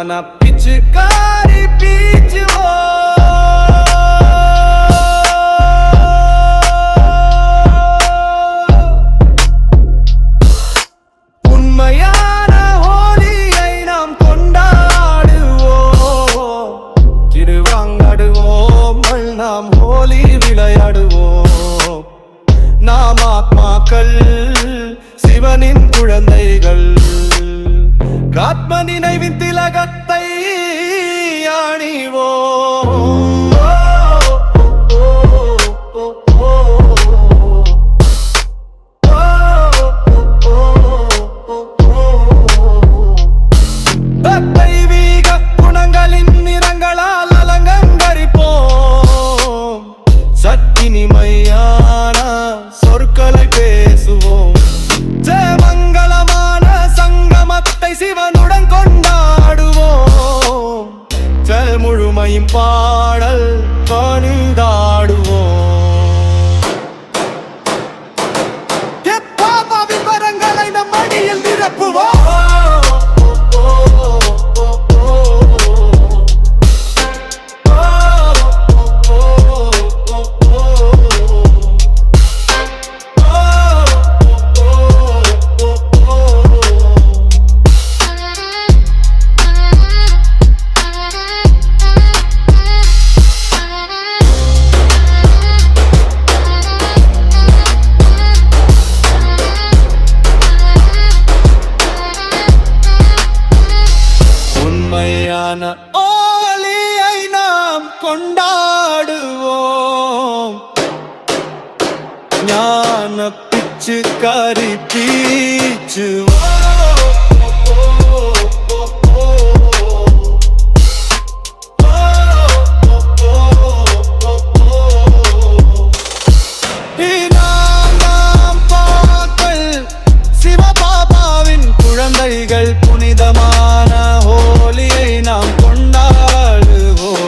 உண்மையான பிச்சுக்காரி பீச்சுவோ உண்மையான ஹோலியை நாம் கொண்டாடுவோம். திருவாங்கடுவோம் நாம் ஹோலி விளையாடுவோம். நாம் ஆத்மாக்கள் சிவனின் குழந்தைகள். ஆத்ம நினைவின் திலகத்தை அணிவோம். தெய்வீக குணங்களின் நிறங்களால் அலங்கரிப்போம். சத்தினிமையான சொற்களை பேசுவோம். மங்களமான சங்கமத்தை சிவனுடன் கொண்டாடுவோம். செல் முழுமையும் பாடல் பணிந்தாடுவோம். பாபாவின் வரங்களை நம் மடியில் நிரப்புவோம். உண்மையான ஓலியை நாம் கொண்டாடுவோம். ஞான பிச்சுக்காரி பீச்சுவோம். சிவபாபாவின் குழந்தைகள் புனிதமான ஹோலியை நாம் கொண்டாடுவோம்.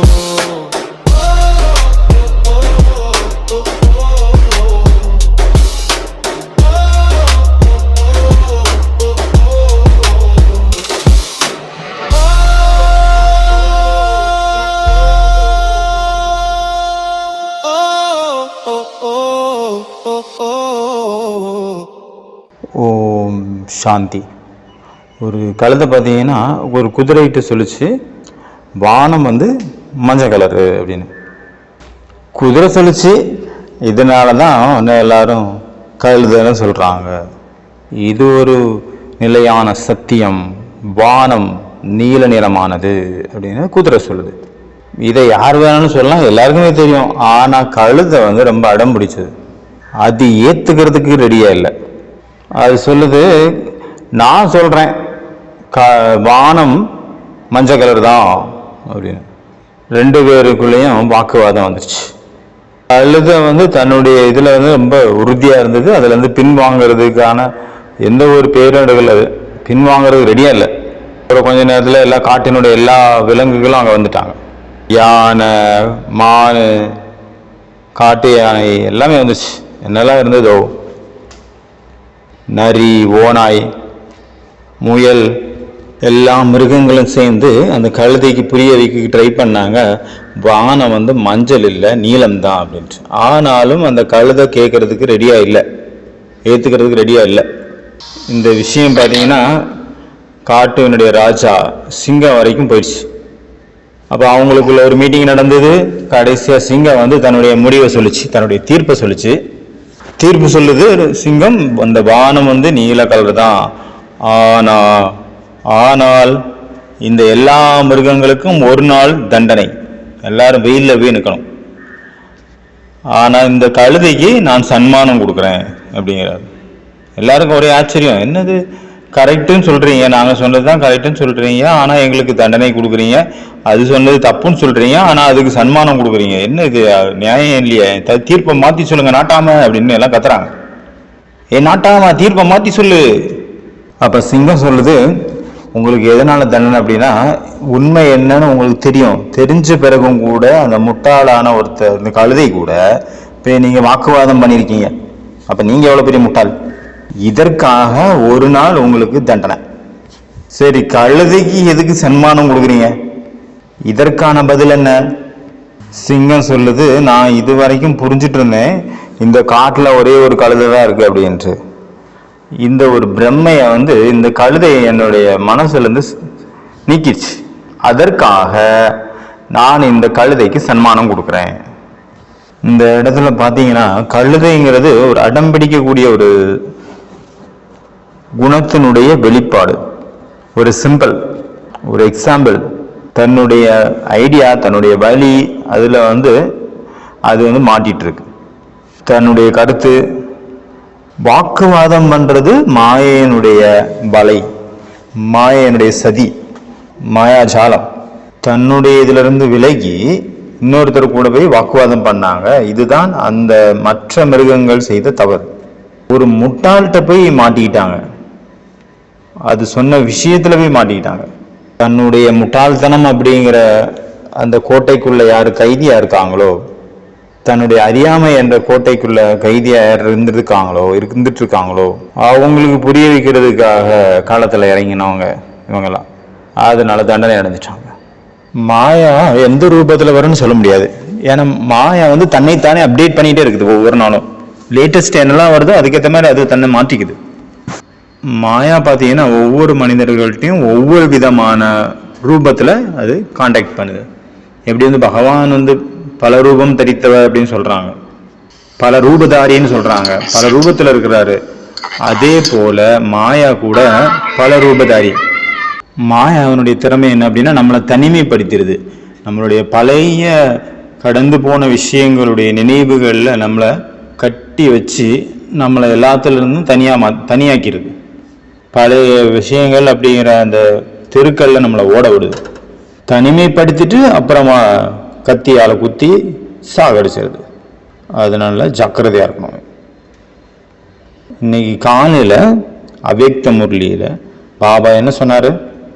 ஓம் சாந்தி. ஒரு கழுதை பார்த்தீங்கன்னா ஒரு குதிரைகிட்ட சொல்லிச்சு, வானம் மஞ்சள் கலரு அப்படின்னு. குதிரை சொல்லிச்சு, இதனால தான் எல்லாரும் கழுதைன்னு சொல்கிறாங்க. இது ஒரு நிலையான சத்தியம், வானம் நீல நிறமானது அப்படின்னு குதிரை சொல்லுது. இதை யார் வேணும்னு சொல்லலாம், எல்லாருக்குமே தெரியும். ஆனால் கழுதை ரொம்ப அடம் பிடிச்சது. அது ஏற்றுக்கிறதுக்கு ரெடியாக இல்லை. அது சொல்லுது, நான் சொல்கிறேன் வானம் மஞ்சள் கலர் தான் அப்படின்னு. ரெண்டு பேருக்குள்ளேயும் வாக்குவாதம் வந்துருச்சு. கழுதை தன்னுடைய இதில் ரொம்ப உறுதியாக இருந்தது. அதுலேருந்து பின்வாங்கிறதுக்கான எந்த ஒரு பேரிடர்கள் அது பின்வாங்கிறது ரெடியாக இல்லை. அப்புறம் கொஞ்ச நேரத்தில் எல்லா காட்டினுடைய எல்லா விலங்குகளும் அங்கே வந்துட்டாங்க. யானை, மான், காட்டு யானை எல்லாமே வந்துச்சு. என்னெல்லாம் இருந்ததோ, நரி, ஓநாய், முயல், எல்லா மிருகங்களும் சேர்ந்து அந்த கழுதைக்கு புரிய வைக்க ட்ரை பண்ணாங்க. வானம் மஞ்சள் இல்லை, நீளம்தான் அப்படின்ட்டு. ஆனாலும் அந்த கழுதை கேட்கறதுக்கு ரெடியாக இல்லை, ஏற்றுக்கிறதுக்கு ரெடியாக இல்லை. இந்த விஷயம் பார்த்தீங்கன்னா காட்டினுடைய ராஜா சிங்கம் வரைக்கும் போயிடுச்சு. அப்போ அவங்களுக்குள்ள ஒரு மீட்டிங் நடந்தது. கடைசியாக சிங்கம் தன்னுடைய முடிவை சொல்லிச்சு, தன்னுடைய தீர்ப்பை சொல்லிச்சு. தீர்ப்பு சொல்லுது, சிங்கம் அந்த வானம் நீல கலர் தான். ஆனால் இந்த எல்லா மிருகங்களுக்கும் ஒரு நாள் தண்டனை, எல்லாரும் வெயிலில் போய் நிற்கணும். ஆனால் இந்த கழுதைக்கு நான் சன்மானம் கொடுக்குறேன் அப்படிங்கிறார். எல்லாருக்கும் ஒரே ஆச்சரியம், என்னது கரெக்டுன்னு சொல்கிறீங்க, நாங்கள் சொன்னது தான் கரெக்டுன்னு சொல்கிறீங்க, ஆனால் எங்களுக்கு தண்டனை கொடுக்குறீங்க. அது சொன்னது தப்புன்னு சொல்கிறீங்க, ஆனால் அதுக்கு சன்மானம் கொடுக்குறீங்க. என்ன இது நியாயம் இல்லையே, தீர்ப்பை மாற்றி சொல்லுங்கள் நாட்டாம அப்படின்னு எல்லாம் கத்துறாங்க. நாட்டாம தீர்ப்பை மாற்றி சொல்லு. அப்போ சிங்கம் சொல்லுது, உங்களுக்கு எதனால தண்டனை அப்படின்னா, உண்மை என்னன்னு உங்களுக்கு தெரியும், தெரிஞ்ச பிறகும் கூட அந்த முட்டாளான ஒருத்தர் இந்த கழுதை கூட இப்போ நீங்கள் வாக்குவாதம் பண்ணியிருக்கீங்க. அப்போ நீங்கள் எவ்வளோ பெரிய முட்டாள். இதற்காக ஒரு நாள் உங்களுக்கு தண்டனை. சரி, கழுதைக்கு எதுக்கு சன்மானம் கொடுக்குறீங்க? இதற்கான பதில் என்ன? சிங்கம் சொல்லுது, நான் இது வரைக்கும் புரிஞ்சிட்டு இருந்தேன் இந்த காட்டில் ஒரே ஒரு கழுதை தான் இருக்கு அப்படின்ட்டு. இந்த ஒரு பிரம்மையை இந்த கழுதையை என்னுடைய மனசுலேருந்து நீக்கிடுச்சு. அதற்காக நான் இந்த கழுதைக்கு சன்மானம் கொடுக்குறேன். இந்த இடத்துல பார்த்தீங்கன்னா கழுதைங்கிறது ஒரு அடம் பிடிக்கக்கூடிய ஒரு குணத்தினுடைய வெளிப்பாடு, ஒரு சிம்பிள், ஒரு எக்ஸாம்பிள். தன்னுடைய ஐடியா, தன்னுடைய வழி, அதில் அது மாட்டிட்டு இருக்கு. தன்னுடைய கருத்து வாக்குவாதம் பண்றது மாயையினுடைய வலை, மாயையினுடைய சதி, மாயாஜாலம். தன்னுடைய இதிலிருந்து விலகி இன்னொருத்தர் கூட போய் வாக்குவாதம் பண்ணாங்க. இதுதான் அந்த மற்ற மிருகங்கள் செய்த தவறு. ஒரு முட்டாள்கிட்ட போய் மாட்டிக்கிட்டாங்க, அது சொன்ன விஷயத்துல போய் மாட்டிக்கிட்டாங்க. தன்னுடைய முட்டாள்தனம் அப்படிங்கிற அந்த கோட்டைக்குள்ள யாரு கைதியா இருக்காங்களோ, தன்னுடைய அறியாமை என்ற கோட்டைக்குள்ள கைதியா யார் இருந்துட்டு இருக்காங்களோ அவங்களுக்கு புரிய வைக்கிறதுக்காக காலத்துல இறங்கினவங்க இவங்கெல்லாம். அதனால தண்டனை அடைஞ்சிட்டாங்க. மாயா எந்த ரூபத்துல வரும்னு சொல்ல முடியாது. ஏன்னா மாயா தன்னைத்தானே அப்டேட் பண்ணிட்டே இருக்குது. ஒவ்வொரு நாளும் லேட்டஸ்ட் என்னெல்லாம் வருதோ அதுக்கேற்ற மாதிரி அது தன்னை மாற்றிக்குது. மாயா பார்த்தீங்கன்னா ஒவ்வொரு மனிதர்கள்ட்டையும் ஒவ்வொரு விதமான ரூபத்தில் அது காண்டாக்ட் பண்ணுது. எப்படி பகவான் பல ரூபம் தரித்தவர் அப்படின்னு சொல்கிறாங்க, பல ரூபதாரின்னு சொல்கிறாங்க, பல ரூபத்தில் இருக்கிறாரு. அதே போல மாயா கூட பல ரூபதாரி. மாயாவனுடைய திறமை என்ன அப்படின்னா நம்மளை தனிமைப்படுத்திடுது. நம்மளுடைய பழைய கடந்து போன விஷயங்களுடைய நினைவுகளில் நம்மளை கட்டி வச்சு நம்மளை எல்லாத்துலேருந்தும் தனியாக்கிடுது. பழைய விஷயங்கள் அப்படிங்கிற அந்த தெருக்கல்ல நம்மளை ஓட விடுது. தனிமைப்படுத்திட்டு அப்புறமா கத்தியால் குத்தி சாகடிச்சிருது. அதனால ஜாக்கிரதையாக இருக்கணும். இன்னைக்கு காலையில் அவ்யக்த முரளியில் பாபா என்ன சொன்னார்?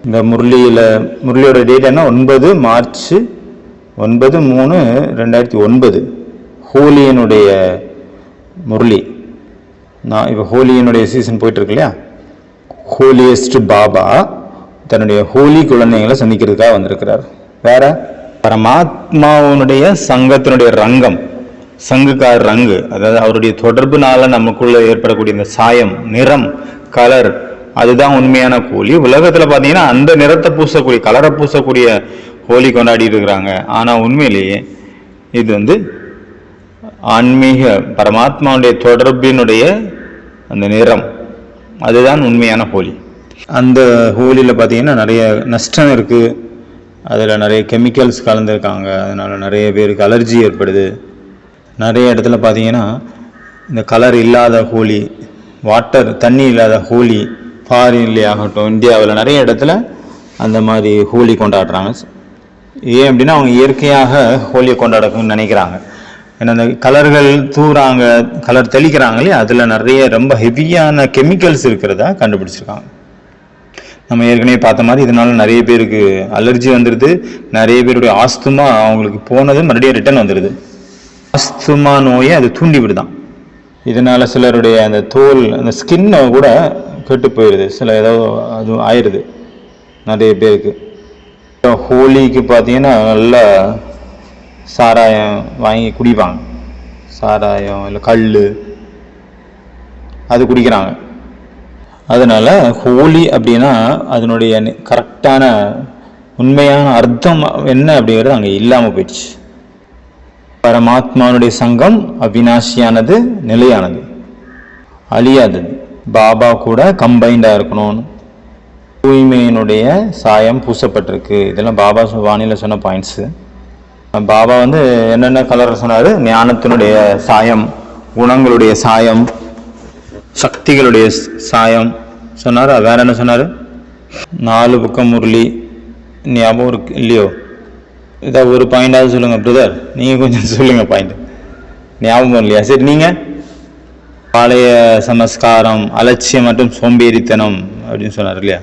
இந்த முரளியோட டேட் என்ன? 9 மார்ச் 9/3/2009 ஹோலியினுடைய முரளி. நான் இப்போ ஹோலியினுடைய சீசன் போயிட்டு இருக்கு இல்லையா? ஹோலியஸ்ட் பாபா தன்னுடைய ஹோலி குழந்தைங்களை சந்திக்கிறதுக்காக வந்திருக்கிறார். வேற பரமாத்மாவுடைய சங்கத்தினுடைய ரங்கம், சங்குக்கார் ரங்கு, அதாவது அவருடைய தொடர்புனால நமக்குள்ள ஏற்படக்கூடிய இந்த சாயம், நிறம், கலர், அதுதான் உண்மையான ஹோலி. உலகத்துல பாத்தீங்கன்னா அந்த நிறத்தை பூசக்கூடிய, கலரை பூசக்கூடிய ஹோலி கொண்டாடிட்டு இருக்கிறாங்க. ஆனா உண்மையிலேயே இது ஆன்மீக பரமாத்மாவுடைய தொடர்பினுடைய அந்த நிறம், அதுதான் உண்மையான ஹோலி. அந்த ஹோலியில் பார்த்தீங்கன்னா நிறைய நஷ்டம் இருக்குது. அதில் நிறைய கெமிக்கல்ஸ் கலந்துருக்காங்க. அதனால் நிறைய பேருக்கு அலர்ஜி ஏற்படுது. நிறைய இடத்துல பார்த்தீங்கன்னா இந்த கலர் இல்லாத ஹோலி, தண்ணி இல்லாத ஹோலி, ஃபாரின்லேயே ஆகட்டும், இந்தியாவில் நிறைய இடத்துல அந்த மாதிரி ஹோலி கொண்டாடுறாங்க. ஏன் அப்படின்னா அவங்க இயற்கையாக ஹோலியை கொண்டாடணும்னு நினைக்கிறாங்க. ஏன்னா அந்த கலர்கள் தூறாங்க, கலர் தெளிக்கிறாங்க இல்லையா, அதில் நிறைய ரொம்ப ஹெவியான கெமிக்கல்ஸ் இருக்கிறதா கண்டுபிடிச்சிருக்காங்க. நம்ம ஏற்கனவே பார்த்த மாதிரி இதனால நிறைய பேருக்கு அலர்ஜி வந்துடுது. நிறைய பேருடைய ஆஸ்துமா அவங்களுக்கு போனது மறுபடியும் ரிட்டர்ன் வந்துடுது. ஆஸ்துமா நோயை அது தூண்டி விடுதான். இதனால சிலருடைய அந்த தோல், அந்த ஸ்கின்னை கூட கெட்டு போயிடுது. ஏதோ அது ஆயிடுது நிறைய பேருக்கு. ஹோலிக்கு பார்த்தீங்கன்னா நல்லா சாராயம் வாங்கி குடிப்பாங்க. சாராயம் இல்லை கல் அது குடிக்கிறாங்க. அதனால ஹோலி அப்படின்னா அதனுடைய கரெக்டான உண்மையான அர்த்தம் என்ன அப்படிங்கிறது அங்கே இல்லாமல் போயிடுச்சு. பரமாத்மாவுடைய சங்கம் அவிநாசியானது, நிலையானது, அழியாதது. பாபா கூட கம்பைண்டாக இருக்கணும். தூய்மையினுடைய சாயம் பூசப்பட்டிருக்கு. இதெல்லாம் பாபா வாணியில் சொன்ன பாயிண்ட்ஸு. பாபா என்னென்ன கலர் சொன்னார்? ஞானத்தினுடைய சாயம், குணங்களுடைய சாயம், சக்திகளுடைய சாயம் சொன்னார். வேற என்ன சொன்னார்? 4 பக்கம் முரளி. ஞாபகம் இருக்கு இல்லையோ? இதாக ஒரு பாயிண்டாவது சொல்லுங்க பிரதர். நீங்கள் கொஞ்சம் சொல்லுங்க பாயிண்ட். ஞாபகம் இல்லையா? சரி, நீங்கள் பழைய சமஸ்காரம், அலட்சியம் மற்றும் சோம்பேறித்தனம் அப்படின்னு சொன்னார் இல்லையா?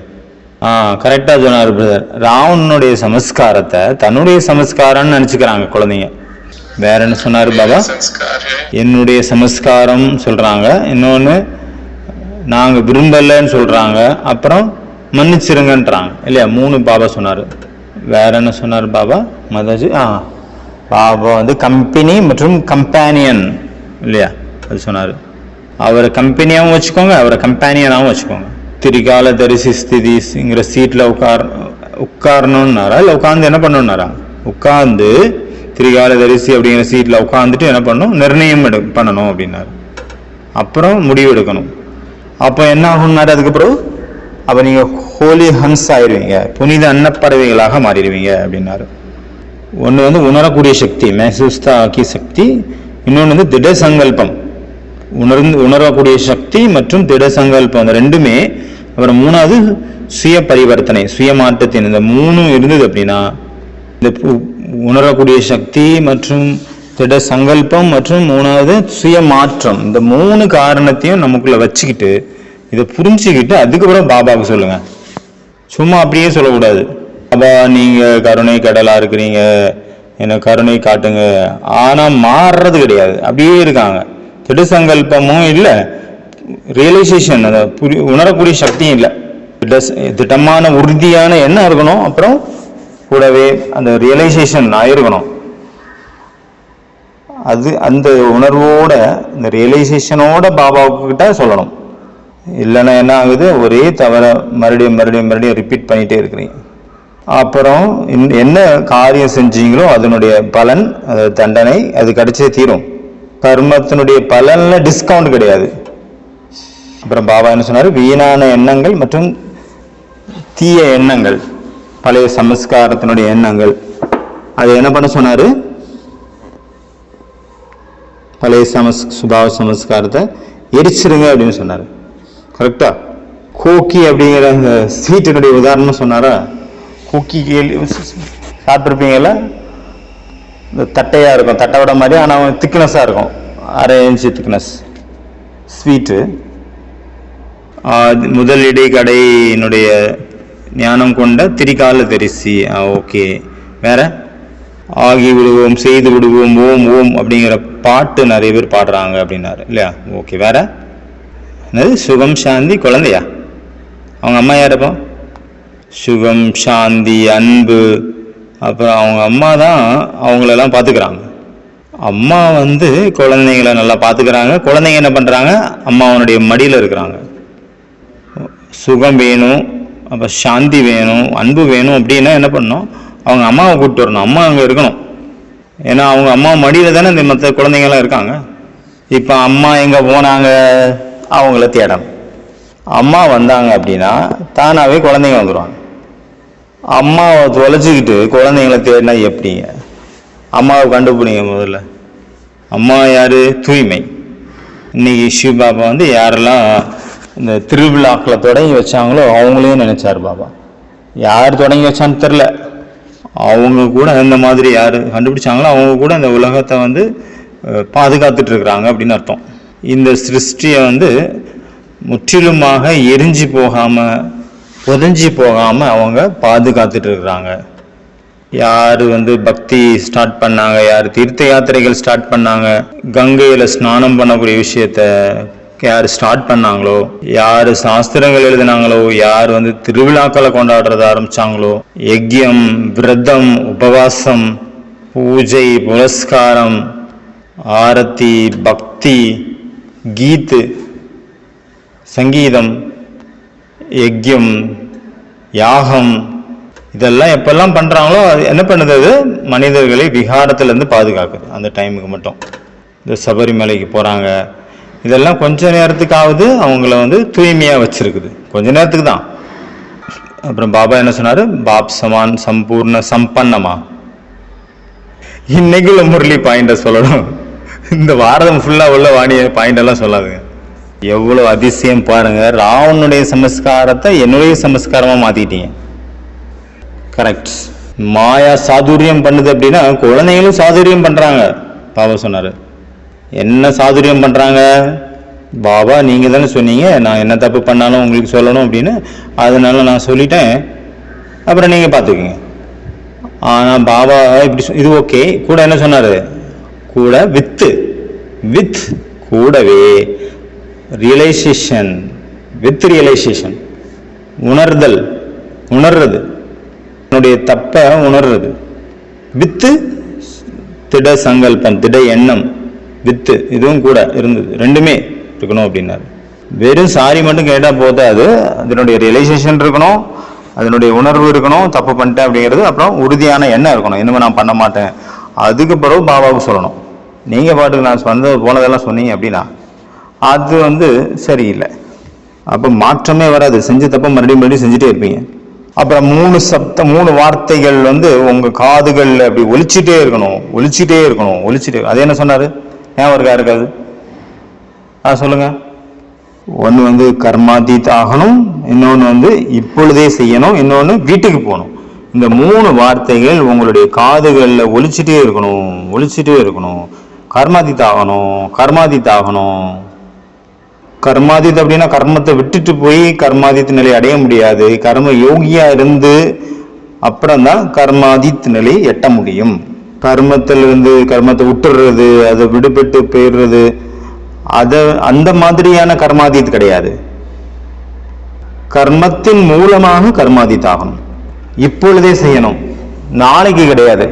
கரெக்டாக சொன்னார் பிரதர். ராவணனுடைய சமஸ்காரத்தை தன்னுடைய சமஸ்காரம்னு நினச்சிக்கிறாங்க குழந்தைங்க. வேற என்ன சொன்னார் பாபா? என்னுடைய சமஸ்காரம் சொல்கிறாங்க. இன்னொன்று நாங்கள் விரும்பலைன்னு சொல்கிறாங்க. அப்புறம் மன்னிச்சிருங்கன்றாங்க இல்லையா. 3 பாபா சொன்னார். வேற என்ன சொன்னார் பாபா மாதாஜி? பாபா வந்து கம்பெனி மற்றும் கம்பேனியன் இல்லையா, அது சொன்னார். அவரை கம்பெனியாகவும் வச்சுக்கோங்க, அவரை கம்பேனியனாகவும் வச்சுக்கோங்க. திரிகால தரிசி ஸ்திதிங்கிற சீட்டில் உட்காரணுன்னாரா இல்லை உட்காந்து என்ன பண்ணணுன்னாரா? உட்காந்து திரிகால தரிசி அப்படிங்கிற சீட்டில் உட்காந்துட்டு என்ன பண்ணணும்? நிர்ணயம் பண்ணணும் அப்படின்னாரு. அப்புறம் முடிவு எடுக்கணும். அப்போ என்ன ஆகும்னாரு? அதுக்கப்புறம் அப்போ நீங்கள் ஹோலி ஹன்ஸ் ஆயிடுவீங்க, புனித அன்னப்பறவைகளாக மாறிடுவீங்க அப்படின்னாரு. ஒன்று வந்து உணரக்கூடிய சக்தி, மேசூஸ்தா ஆக்கி சக்தி. இன்னொன்று வந்து திட சங்கல்பம், உணரக்கூடிய சக்தி மற்றும் திட சங்கல்பம். அந்த ரெண்டுமே. அப்புறம் 3வது சுய பரிவர்த்தனை, சுய மாற்றத்தின். இந்த 3 இருந்தது அப்படின்னா இந்த உணரக்கூடிய சக்தி மற்றும் திட சங்கல்பம் மற்றும் 3வது சுய மாற்றம், இந்த 3 காரணத்தையும் நமக்குள்ள வச்சுக்கிட்டு இதை புரிஞ்சுக்கிட்டு அதுக்கப்புறம் பாபாவுக்கு சொல்லுங்க. சும்மா அப்படியே சொல்லக்கூடாது. பாபா நீங்க கருணை கடலா இருக்கிறீங்க, எனக்கு கருணை காட்டுங்க, ஆனா மாறுறது கிடையாது, அப்படியே இருக்காங்க. திட சங்கல்பமும் இல்லை, ரியலைசேஷன் அதை உணரக்கூடிய சக்தியும் இல்லை. திட்டமான உறுதியான எண்ணம் இருக்கணும், அப்புறம் கூடவே அந்த ரியலைசேஷன் ஆயிருக்கணும். அது அந்த உணர்வோட இந்த ரியலைசேஷனோட பாபாவுக்கு கிட்ட சொல்லணும். இல்லைன்னா என்ன ஆகுது? ஒரே தவிர மறுபடியும் ரிப்பீட் பண்ணிட்டே இருக்கிறீங்க. அப்புறம் என்ன காரியம் செஞ்சீங்களோ அதனுடைய பலன், தண்டனை அது கிடைச்சே தீரும். கர்மத்தினுடைய பலன்ல டிஸ்கவுண்ட் கிடையாது. அப்புறம் பாபா என்ன சொன்னாரு? வீணான எண்ணங்கள் மற்றும் தீய எண்ணங்கள், பழைய சமஸ்காரத்தினுடைய எண்ணங்கள், அது என்ன பண்ண சொன்னாரு? பழைய சுபாவ சமஸ்காரத்தை எரிச்சிருங்க அப்படின்னு சொன்னாரு. கரெக்டா? கோக்கி அப்படிங்கிற அந்த ஸ்வீட்டினுடைய உதாரணம் சொன்னாரா? கோக்கி சாப்பிட்ருப்பீங்கல்ல, இந்த தட்டையா இருக்கும், தட்டை விட மாதிரி, ஆனால் திக்னஸா இருக்கும், 1/2 இன்ச்சு திக்னஸ் ஸ்வீட்டு. முதல் இடைக்கடையினுடைய ஞானம் கொண்ட திரிகால தரிசி. ஓகே. வேற ஆகி விடுவோம், செய்து விடுவோம், ஓம் ஓம் அப்படிங்கிற பாட்டு நிறைய பேர் பாடுறாங்க அப்படின்னாரு இல்லையா. ஓகே. வேற என்னது? சுகம் சாந்தி குழந்தையா? அவங்க அம்மா யாருப்போ? சுகம் சாந்தி அன்பு. அப்புறம் அவங்க அம்மா தான் அவங்களெல்லாம் பார்த்துக்கிறாங்க. அம்மா வந்து குழந்தைங்களை நல்லா பார்த்துக்கிறாங்க. குழந்தைங்க என்ன பண்ணுறாங்க? அம்மாவனுடைய மடியில் இருக்கிறாங்க. சுகம் வேணும், அப்போ சாந்தி வேணும், அன்பு வேணும் அப்படின்னா என்ன பண்ணணும்? அவங்க அம்மாவை கூப்பிட்டு வரணும். அம்மா அங்கே இருக்கணும். ஏன்னா அவங்க அம்மா மடியில் தானே இந்த மற்ற குழந்தைங்கள்லாம் இருக்காங்க. இப்போ அம்மா எங்கே போனாங்க? அவங்கள தேடணும். அம்மா வந்தாங்க அப்படின்னா தானாகவே குழந்தைங்க வந்துடுவாங்க. அம்மாவை தொலைச்சிக்கிட்டு குழந்தைங்கள தேடினா எப்படிங்க? அம்மாவை கண்டுபிடிங்க முதல்ல. அம்மா யாரு? தூய்மை. இன்னைக்கு சிவபாபா வந்து யாரெல்லாம் இந்த திருவிழாக்களை தொடங்கி வச்சாங்களோ அவங்களையும் நினைச்சாரு பாபா. யார் தொடங்கி வச்சான்னு தெரில, அவங்க கூட இந்த மாதிரி யார் கண்டுபிடிச்சாங்களோ அவங்க கூட இந்த உலகத்தை வந்து பாதுகாத்துட்டு இருக்கிறாங்க அப்படின்னு அர்த்தம். இந்த சிருஷ்டியை வந்து முற்றிலுமாக எரிஞ்சு போகாம புதஞ்சி போகாம அவங்க பாதுகாத்துட்டு இருக்கிறாங்க. யார் வந்து பக்தி ஸ்டார்ட் பண்ணாங்க, யார் தீர்த்த யாத்திரைகள் ஸ்டார்ட் பண்ணாங்க, கங்கையில் ஸ்நானம் பண்ணக்கூடிய விஷயத்த யார் ஸ்டார்ட் பண்ணாங்களோ, யார் சாஸ்திரங்கள் எழுதினாங்களோ, யார் வந்து திருவிழாக்களை கொண்டாடுறத ஆரம்பிச்சாங்களோ, யஜ்யம், விரதம், உபவாசம், பூஜை, புரஸ்காரம், ஆரத்தி, பக்தி, கீத்து, சங்கீதம், யஜ்யம், யாகம், இதெல்லாம் எப்பெல்லாம் பண்ணுறாங்களோ அது என்ன பண்ணுது? அது மனிதர்களை விகாரத்திலேருந்து பாதுகாக்குது. அந்த டைமுக்கு மட்டும் இந்த சபரிமலைக்கு போகிறாங்க, இதெல்லாம் கொஞ்ச நேரத்துக்காவது அவங்கள வந்து தூய்மையாக வச்சுருக்குது, கொஞ்ச நேரத்துக்கு தான். அப்புறம் பாபா என்ன சொன்னார்? பாப் சமான் சம்பூர்ண சம்பன்னமா. இன்னைக்குள்ள முரளி பாயிண்ட சொல்லணும், இந்த வாரம் ஃபுல்லாக உள்ள வாணிய பாயிண்டெல்லாம் சொல்லாதுங்க. எவ்வளோ அதிசயம் பாருங்க. ராவனுடைய சமஸ்காரத்தை என்னுடைய சமஸ்காரமாக மாற்றிட்டீங்க. கரெக்ட். மாயா சாதுரியம் பண்ணுது அப்படின்னா குழந்தைங்களும் சாதுரியம் பண்ணுறாங்க. பாபா சொன்னார். என்ன சாதுரியம் பண்ணுறாங்க? பாபா நீங்கள் தானே சொன்னீங்க நான் என்ன தப்பு பண்ணாலும் உங்களுக்கு சொல்லணும் அப்படின்னு, அதனால நான் சொல்லிட்டேன், அப்புறம் நீங்கள் பார்த்துக்குங்க. ஆனால் பாபா இப்படி இது ஓகே. கூட என்ன சொன்னார்? கூட வித் கூடவே ரியலைசேஷன், வித் ரியலைசேஷன், உணர்தல், உணர்றது, என்னுடைய தப்ப உணர்றது. வித்து திட சங்கல்பம், திட எண்ணம், வித்து இதுவும் கூட இருந்தது, ரெண்டுமே இருக்கணும் அப்படின்னாரு. வெறும் சாரி மட்டும் கேட்டால் போதாது, அதனுடைய ரியலைசேஷன் இருக்கணும், அதனுடைய உணர்வு இருக்கணும், தப்பு பண்ணிட்டேன் அப்படிங்கிறது, அப்புறம் உறுதியான எண்ணம் இருக்கணும், இனிமேல் நான் பண்ண மாட்டேன். அதுக்கு பிறகு பாபாவுக்கு சொல்லணும். நீங்கள் பாட்டுக்கு நான் போனதெல்லாம் சொன்னீங்க அப்படின்னா அது சரியில்லை. அப்போ மாற்றமே வராது, செஞ்ச தப்ப மறுபடியும் செஞ்சுட்டே இருப்பீங்க. அப்புறம் 3 வார்த்தைகள் உங்கள் காதுகள் அப்படி ஒலிச்சிட்டே இருக்கணும். அது என்ன சொன்னார்? ஏன் இருக்காது? சொல்லுங்க. ஒன்று கர்மாதீத் ஆகணும், இன்னொன்று இப்பொழுதே செய்யணும், இன்னொன்று வீட்டுக்கு போகணும். இந்த 3 வார்த்தைகள் உங்களுடைய காதுகளில் ஒலிச்சிட்டே இருக்கணும். கர்மாதீத் ஆகணும். கர்மாதீத் அப்படின்னா கர்மத்தை விட்டுட்டு போய் கர்மாதீத் நிலை அடைய முடியாது. கர்ம யோகியா இருந்து அப்புறம் தான் கர்மாதீத் நிலை எட்ட முடியும். கர்மத்திலிருந்து கர்மத்தை விட்டுறது, அதை விடுபட்டு போயிடுறது, அந்த மாதிரியான கர்மாதீத் கிடையாது. கர்மத்தின் மூலமாக கர்மாதீத் ஆகணும். இப்பொழுதே செய்யணும், நாளைக்கு கிடையாது,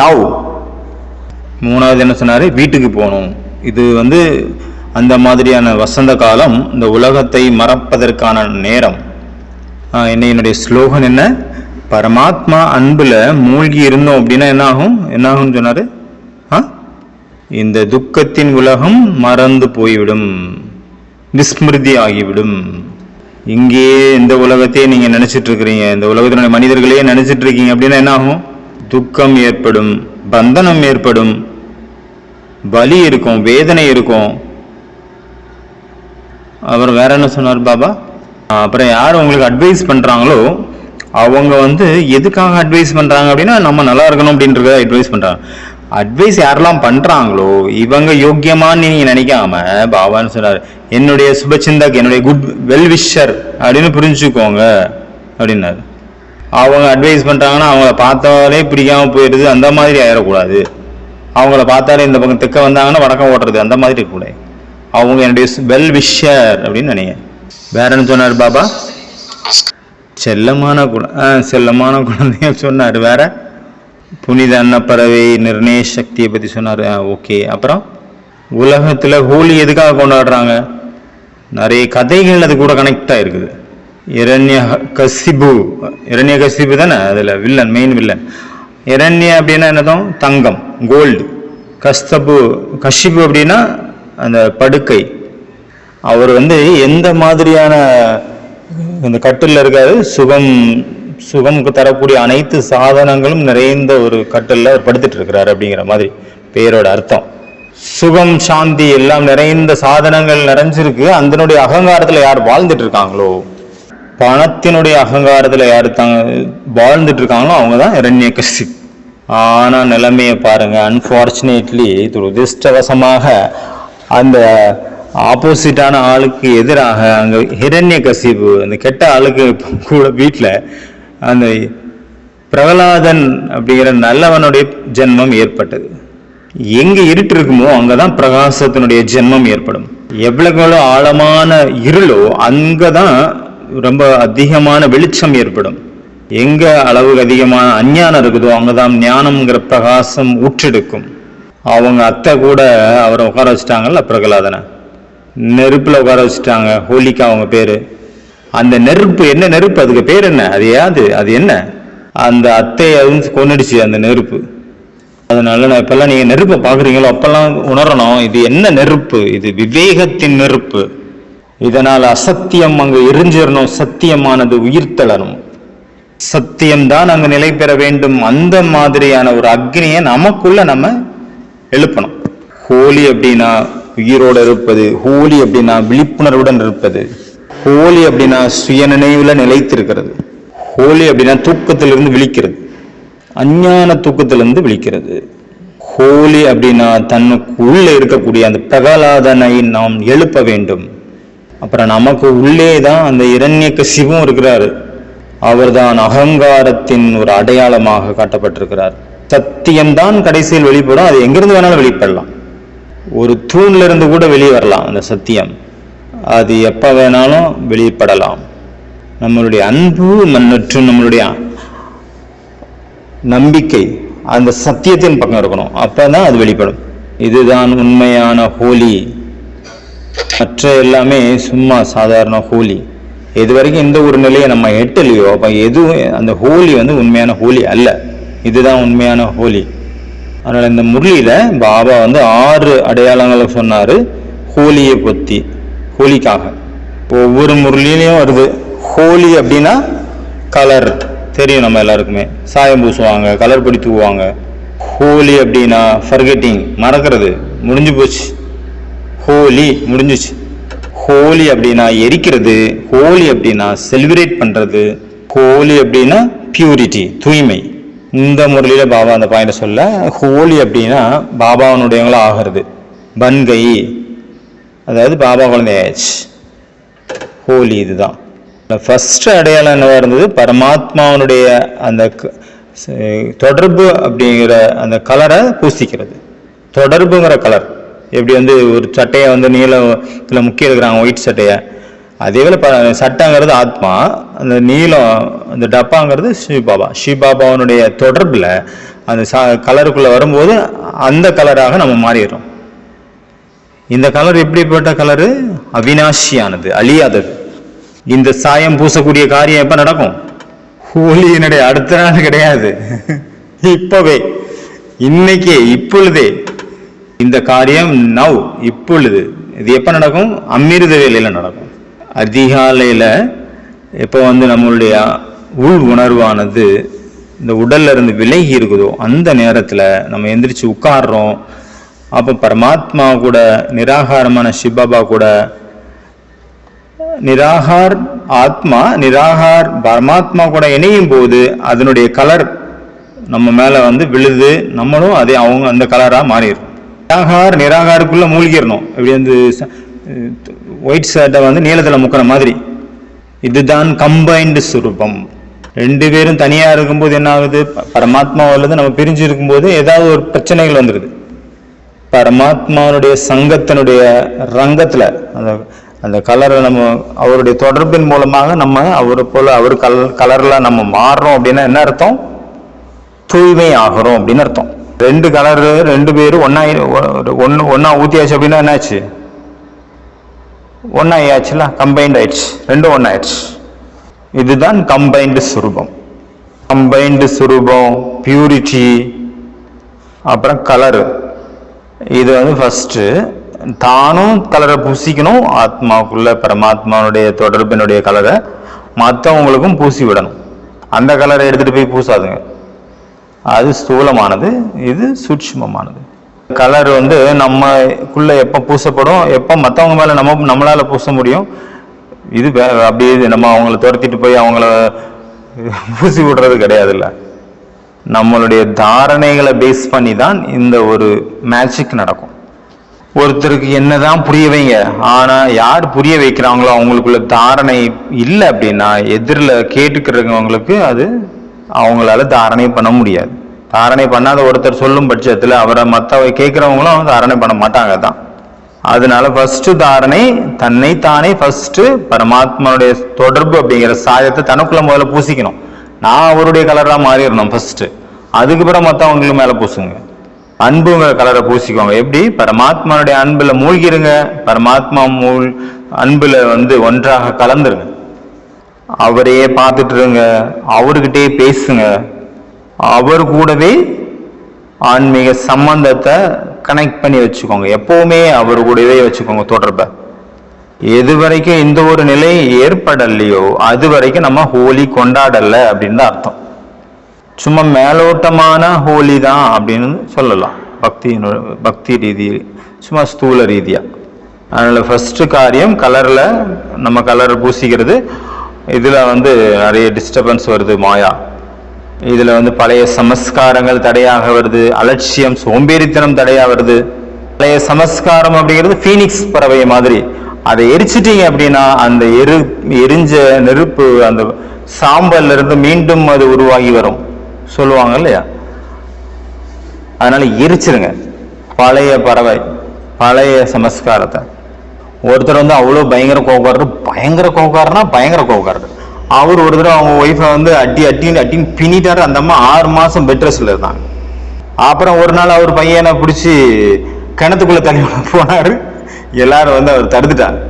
நவ். 3வது என்ன சொன்னாரு? வீட்டுக்கு போகணும். இது அந்த மாதிரியான வசந்த காலம், இந்த உலகத்தை மறப்பதற்கான நேரம். என்னுடைய ஸ்லோகன் என்ன? பரமாத்மா அன்புல மூழ்கி இருந்தோம் அப்படின்னா என்னாகும் சொன்னாரு? இந்த துக்கத்தின் உலகம் மறந்து போய்விடும், விஸ்மிருதி ஆகிவிடும். இங்கே இந்த உலகத்தையே நீங்க நினைச்சிட்டு இருக்கிறீங்க, இந்த உலகத்தினுடைய மனிதர்களையே நினைச்சிட்டு இருக்கீங்க அப்படின்னா என்னாகும்? துக்கம் ஏற்படும், பந்தனம் ஏற்படும், வலி இருக்கும், வேதனை இருக்கும். அப்புறம் வேற என்ன சொன்னார் பாபா? அப்புறம் யார் உங்களுக்கு அட்வைஸ் பண்றாங்களோ அவங்க எதுக்காக அட்வைஸ் பண்றாங்க அப்படின்னா நம்ம நல்லா இருக்கணும் அப்படின்றத அட்வைஸ் பண்றாங்க. அட்வைஸ் யாரெல்லாம் பண்றாங்களோ இவங்க யோக்கியமான்னு நீங்க நினைக்காம பாபான்னு சொன்னார், என்னுடைய சுபச்சிந்தக், என்னுடைய குட் வெல்விஷர் அப்படின்னு புரிஞ்சுக்கோங்க அப்படின்னாரு. அவங்க அட்வைஸ் பண்றாங்கன்னா அவங்கள பார்த்தாலே பிடிக்காம போயிடுது, அந்த மாதிரி ஆயிடக்கூடாது. அவங்கள பார்த்தாலே இந்த பக்கம் தெக்க வந்தாங்கன்னா வடக்கம் ஓட்டுறது, அந்த மாதிரி இருக்கக்கூடாது. அவங்க என்னுடைய வெல்விஷர் அப்படின்னு நினைங்க. வேற என்ன சொன்னார் பாபா? செல்லமான குழந்தைய சொன்னார். வேற புனித அன்னப்பறவை நிர்ணய சக்தியை பத்தி சொன்னார். ஓகே. அப்புறம் உலகத்துல ஹோலி எதுக்காக கொண்டாடுறாங்க? நிறைய கதைகள் அது கூட கனெக்ட் ஆயிருக்குது. இரண்யகசிபு தானே அதுல வில்லன், மெயின் வில்லன். இரண்ய அப்படின்னா என்னதும்? தங்கம், கோல்டு. கஷிபு அப்படின்னா அந்த படுக்கை. அவர் எந்த மாதிரியான இந்த கட்டில் இருக்காரு? சுகமுக்கு தரக்கூடிய அனைத்து சாதனங்களும் நிறைந்த ஒரு கட்டில் அவர் படுத்துட்டு இருக்கிறாரு அப்படிங்கிற மாதிரி பேரோட அர்த்தம். சுகம், சாந்தி எல்லாம் நிறைந்த சாதனங்கள் நிறைஞ்சிருக்கு. அதனுடைய அகங்காரத்துல யார் வாழ்ந்துட்டு இருக்காங்களோ, பணத்தினுடைய அகங்காரத்துல யார் வாழ்ந்துட்டு இருக்காங்களோ அவங்கதான் இரண்யகசிப். ஆனா நிலைமையை பாருங்க, அன்பார்ச்சுனேட்லி துரதிர்ஷ்டவசமாக அந்த ஆப்போசிட்டான ஆளுக்கு எதிராக அங்க ஹிரண்யகசிபு, அந்த கெட்ட ஆளுக்கு கூட வீட்டுல அந்த பிரகலாதன் அப்படிங்கிற நல்லவனுடைய ஜென்மம் ஏற்பட்டது. எங்க இருட்டு இருக்குமோ அங்கதான் பிரகாசத்தினுடைய ஜென்மம் ஏற்படும். எவ்வளவு ஆழமான இருளோ அங்கதான் ரொம்ப அதிகமான வெளிச்சம் ஏற்படும். எங்க அளவுக்கு அதிகமான அஞ்ஞானம் இருக்குதோ அங்கதான் ஞானம்ங்கிற பிரகாசம் ஊற்றெடுக்கும். அவங்க அத்தை கூட அவரை உட்கார வச்சுட்டாங்கல்ல, பிரகலாதனை நெருப்புல உட்கார வச்சுட்டாங்க. ஹோலிக்கா அவங்க பேரு. அந்த நெருப்பு என்ன நெருப்பு? அதுக்கு பேர் என்ன? அது என்ன? அந்த அத்தையை கொன்னுடுச்சு அந்த நெருப்பு. அதனால நான் இப்பெல்லாம் நீங்க நெருப்பை பாக்குறீங்களோ அப்பெல்லாம் உணரணும், இது என்ன நெருப்பு? இது விவேகத்தின் நெருப்பு. இதனால் அசத்தியம் அங்கு எரிஞ்சிடணும், சத்தியமானது உயிர் தளரும். சத்தியம்தான் அங்கு நிலை பெற வேண்டும். அந்த மாதிரியான ஒரு அக்னியை நமக்குள்ள நம்ம எழுப்பணும். ஹோலி அப்படின்னா உயிரோடு இருப்பது, ஹோலி அப்படின்னா விழிப்புணர்வுடன் இருப்பது, ஹோலி அப்படின்னா சுய நினைவுல நிலைத்திருக்கிறது, ஹோலி அப்படின்னா தூக்கத்திலிருந்து விழிக்கிறது, அஞ்ஞான தூக்கத்திலிருந்து விழிக்கிறது. ஹோலி அப்படின்னா தன்னுக்கு உள்ள இருக்கக்கூடிய அந்த பிரகலாதனை நாம் எழுப்ப வேண்டும். அப்புறம் நமக்கு உள்ளே தான் அந்த இரண்யகசிபும் இருக்கிறாரு. அவர்தான் அகங்காரத்தின் ஒரு அடையாளமாக காட்டப்பட்டிருக்கிறார். சத்தியம்தான் கடைசியில் வெளிப்படும். அது எங்கிருந்து வேணாலும் வெளிப்படலாம். ஒரு தூண்ல இருந்து கூட வெளியே வரலாம் அந்த சத்தியம். அது எப்ப வேணாலும் வெளிப்படலாம். நம்மளுடைய அன்பு மற்றும் நம்மளுடைய நம்பிக்கை அந்த சத்தியத்தின் பக்கம் இருக்கணும். அப்பதான் அது வெளிப்படும். இதுதான் உண்மையான ஹோலி. மற்ற எல்லாமே சும்மா சாதாரண ஹோலி. எது வரைக்கும் இந்த ஒரு நிலையை நம்ம எட்டலையோ அப்ப எதுவும் அந்த ஹோலி உண்மையான ஹோலி அல்ல. இதுதான் உண்மையான ஹோலி. அதனால இந்த முரளியில பாபா 6 அடையாளங்களை சொன்னாரு ஹோலியை பத்தி. ஹோலிக்காக ஒவ்வொரு முரளிலையும் வருது. ஹோலி அப்படின்னா கலர் தெரியும் நம்ம எல்லாருக்குமே. சாயம் பூசுவாங்க, கலர் பொடி தூவாங்க. ஹோலி அப்படின்னா ஃபர்கெட்டிங், மறக்கிறது, முடிஞ்சு போச்சு. ஹோலி முடிஞ்சிச்சு. ஹோலி அப்படின்னா எரிக்கிறது. ஹோலி அப்படின்னா செலிப்ரேட் பண்றது. ஹோலி அப்படின்னா பியூரிட்டி, தூய்மை. இந்த முறையில பாபா அந்த பாயிண்ட் சொல்ல, ஹோலி அப்படின்னா பாபாவனுடையவங்களா ஆகிறது. பன்கை, அதாவது பாபா குழந்தையாச்சு. ஹோலி இதுதான். ஃபர்ஸ்ட் அடையாளம் என்னவா இருந்தது? பரமாத்மாவனுடைய அந்த தொடர்பு அப்படிங்கிற அந்த கலரை பூசிக்கிறது. தொடர்புங்கிற கலர் எப்படி ஒரு சட்டையை நீளத்தில் முக்கிய இருக்கிறாங்க, ஒயிட் சட்டையை. அதே போல சட்டைங்கிறது ஆத்மா, அந்த நீளம் அந்த டப்பாங்கிறது ஸ்ரீபாபா. ஸ்ரீபாபாவனுடைய தொடர்பில் அந்த கலருக்குள்ளே வரும்போது அந்த கலராக நம்ம மாறிடுறோம். இந்த கலர் எப்படிப்பட்ட கலரு? அவினாஷியானது, அழியாதது. இந்த சாயம் பூசக்கூடிய காரியம் எப்போ நடக்கும்? ஹோலியினுடைய அடுத்த நாள் கிடையாது, இப்பவே, இன்னைக்கே, இப்பொழுதே. இந்த காரியம் நவ், இப்பொழுது. இது எப்போ நடக்கும்? அமிர்த வேலையில் நடக்கும். அதிகாலையில் எப்போ நம்மளுடைய உள் உணர்வானது இந்த உடல்ல இருந்து விலகி இருக்குதோ அந்த நேரத்தில் நம்ம எந்திரிச்சு உட்கார்றோம். அப்போ பரமாத்மா கூட, நிராகாரமான சிவபாபா கூட, நிராகார் ஆத்மா நிராகார் பரமாத்மா கூட இணையும் போது அதனுடைய கலர் நம்ம மேல விழுது. நம்மளும் அதே அவங்க அந்த கலரா மாறிடும். நிராகாருக்குள்ள மூழ்கிடணும். இப்படி ஒயிட் ஷர்ட்டை நீளத்துல முக்கிற மாதிரி. இதுதான் கம்பைன்டு சுரூபம். 2 பேரும் தனியா இருக்கும்போது என்ன ஆகுது? பரமாத்மாவிலிருந்து நம்ம பிரிஞ்சு இருக்கும்போது ஏதாவது ஒரு பிரச்சனைகள் வந்துடுது. பரமாத்மாவுடைய சங்கத்தினுடைய ரங்கத்துல அந்த கலரை நம்ம அவருடைய தொடர்பின் மூலமாக நம்ம அவரை போல அவர் கலர்ல நம்ம மாறுறோம் அப்படின்னா என்ன அர்த்தம்? தூய்மை ஆகிறோம் அப்படின்னு அர்த்தம். 2 கலரு 2 பேரும் ஒன்னா ஊத்தியாச்சு அப்படின்னா என்னாச்சு? ஒன்னாயாச்சுல, கம்பைன்ட் ஆயிடுச்சு, 2 ஒன்னாயிடுச்சு. இதுதான் கம்பைன்டு சுரூபம். கம்பைன்டு சுரூபம், பியூரிட்டி, அப்புறம் கலரு. இது ஃபர்ஸ்ட் தானும் கலரை பூசிக்கணும். ஆத்மாவுக்குள்ள பரமாத்மாவுடைய தொடர்பினுடைய கலரை மற்றவங்களுக்கும் பூசி விடணும். அந்த கலரை எடுத்துட்டு போய் பூசாதுங்க, அது ஸ்தூலமானது, இது சூட்சுமமானது. கலர் நம்மக்குள்ள எப்போ பூசப்படும், எப்போ மற்றவங்க மேல நம்மளால பூச முடியும். இது அப்படியே நம்ம அவங்கள துரத்திட்டு போய் அவங்கள பூசி விடுறது கிடையாதுல்ல. நம்மளுடைய தாரணைகளை பேஸ் பண்ணி தான் இந்த ஒரு மேஜிக் நடக்கும். ஒருத்தருக்கு என்னதான் புரிய வைங்க, ஆனா யார் புரிய வைக்கிறாங்களோ அவங்களுக்குள்ள தாரணை இல்லை அப்படின்னா எதிரில் கேட்டுக்கிறவங்களுக்கு அது அவங்களால தாரணை பண்ண முடியாது. தாரணை பண்ணாத ஒருத்தர் சொல்லும் பட்சத்தில் அவரை மற்ற கேட்கிறவங்களும் தாரணை பண்ண மாட்டாங்க தான். அதனால ஃபர்ஸ்ட் தாரணை தன்னைத்தானே ஃபர்ஸ்ட் பரமாத்மாவுடைய தொடர்பு அப்படிங்கிற சாயத்தை தனக்குள்ள முதல்ல பூசிக்கணும். நான் அவருடைய கலரா மாறிடணும் ஃபர்ஸ்ட், அதுக்கப்புறம் மற்றவங்களுக்கு மேல பூசுங்க. அன்புங்கிற கலரை பூசிக்கோங்க. எப்படி? பரமாத்மாவுடைய அன்புல மூழ்கிருங்க. பரமாத்மா அன்புல ஒன்றாக கலந்துருங்க. அவரையே பார்த்துட்டு இருங்க, அவர்கிட்டயே பேசுங்க. அவர் கூடவே ஆன்மீக சம்பந்தத்தை கனெக்ட் பண்ணி வச்சுக்கோங்க. எப்பவுமே அவர் கூடவே வச்சுக்கோங்க தொடர்பை. எது வரைக்கும் இந்த ஒரு நிலை ஏற்படலையோ அது வரைக்கும் நம்ம ஹோலி கொண்டாடல அப்படின்னு தான் அர்த்தம். சும்மா மேலோட்டமான ஹோலி தான் அப்படின்னு சொல்லலாம், பக்தி ரீதி, சும்மா ஸ்தூல ரீதியா. அதனால ஃபர்ஸ்ட் காரியம் கலர்ல நம்ம கலர் பூசிக்கிறது. இதுல நிறைய டிஸ்டர்பன்ஸ் வருது, மாயா. இதுல பழைய சமஸ்காரங்கள் தடையாக வருது, அலட்சியம் சோம்பேறித்தனம் தடையா வருது. பழைய சமஸ்காரம் அப்படிங்கிறது பீனிக்ஸ் பறவை மாதிரி. அதை எரிச்சிட்டீங்க அப்படின்னா அந்த எரிஞ்ச நெருப்பு அந்த சாம்பல்ல இருந்து மீண்டும் அது உருவாகி வரும் சொல்லுவாங்க இல்லையா. அதனால எரிச்சிருங்க பழைய பறவை, பழைய சமஸ்காரத்தை. ஒருத்தர் அவ்வளோ பயங்கர கோபக்காரர், பயங்கர கோபக்காரனா பயங்கர கோபக்காரர். அவர் ஒரு தடவை அவங்க ஒய்ஃபை வந்து அட்டின்னு பின்னிட்டாரு. அந்த அம்மா 6 மாசம் பெட் ரெஸ்ட்ல இருந்தாங்க. அப்புறம் ஒரு நாள் அவர் பையனை பிடிச்சி கிணத்துக்குள்ள தள்ளி போனாரு. எல்லாரும் வந்து அவர் தடுத்துட்டாங்க.